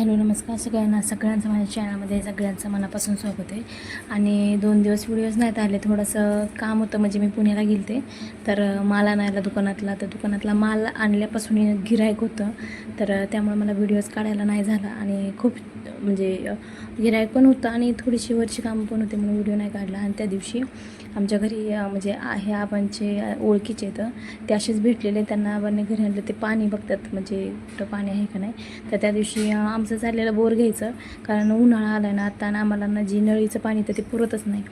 Hello नमस्कार सगळ्यांचं माझ्या चॅनलमध्ये सगळ्यांचं मनापासून स्वागत आहे. आणि 2 दिवस व्हिडिओज नाहीत आले, थोडंसं काम होतं. म्हणजे मी पुण्याला गेलते तर माल आणायला दुकानातला माल आणल्यापासून गिऱ्हाईक होतं, तर त्यामुळे मला व्हिडिओज काढायला नाही झाला. आणि खूप म्हणजे गिऱ्हाईक पण होतं आणि थोडीशी वरची कामं पण होते म्हणून व्हिडिओ नाही काढला. आणि त्या दिवशी आमच्या घरी म्हणजे आहे आबांचे ओळखीचे आहेत, ते असेच भेटलेले. त्यांना आबांनी घरी आणलं, ते पाणी बघतात म्हणजे कुठं पाणी आहे का नाही. तर त्या दिवशी आमचं चाललेलं बोर घ्यायचं, कारण उन्हाळा आला ना आता, ना आम्हाला ना जी नळीचं पाणी तर ते पुरतच नाही.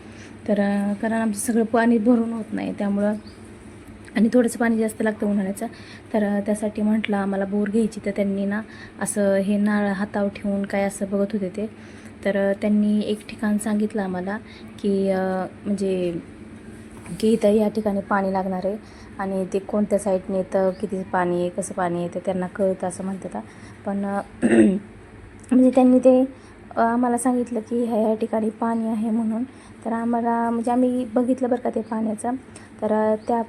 तर कारण आमचं सगळं पाणी भरून होत नाही, त्यामुळं आणि थोडंसं पाणी जास्त लागतं उन्हाळ्याचं. तर त्यासाठी म्हटलं आम्हाला बोर घ्यायची. तर त्यांनी ना असं हे नाळ हातावर ठेवून काय असं बघत होते ते. तर त्यांनी एक ठिकाण सांगितलं आम्हाला की म्हणजे की इथं या ठिकाणी पाणी लागणार आहे आणि ते कोणत्या साईडने येतं, किती पाणी आहे, कसं पाणी आहे ते त्यांना कळतं असं म्हणतात. पण म्हणजे त्यांनी ते आम्हाला सांगितलं की ह्या ठिकाणी पाणी आहे म्हणून. तर आम्हाला म्हणजे आम्ही बघितलं बरं का ते पाण्याचं. तर त्या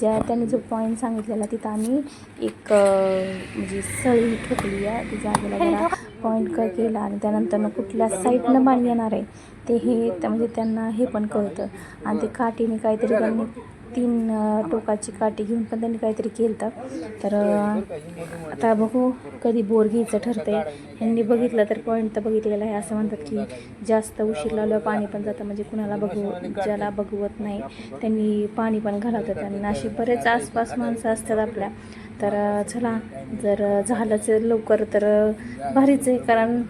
ज्या त्यांनी जो पॉईंट सांगितलेला तिथं आम्ही एक म्हणजे सळी ठोकली आहे, ती जागेला जरा पॉईंट केला. आणि त्यानंतर कुठल्या साईडनं पाणी येणार आहे ते म्हणजे त्यांना हे पण कळतं. आणि ते काठीने काहीतरी त्यांनी 3 टोकाची काठी घेऊन पण त्यांनी काहीतरी केलं. तर आता बघू कधी बोर घ्यायचं ठरतंय. ह्यांनी बघितलं तर पॉईंट तर बघितलेलं आहे. असं म्हणतात की जास्त उशीर लावल्यावर पाणी पण जातं, म्हणजे कुणाला ज्याला बघवत नाही त्यांनी पाणी पण घालवतात. आणि अशी बरेच आसपास माणसं असतात आपल्या. तर चला, जर झालंच लवकर तर भारीच आहे, कारण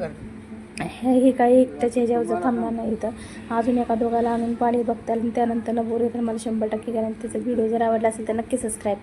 हे काही एकट्याच्या ह्याच्यावर थांबणार नाही. तर अजून एका दोघाला आणून पाणी बघताल, त्यानंतर बोर तर मला 100% कारण त्याचा व्हिडिओ जर आवडला असेल तर नक्की सबस्क्राईब.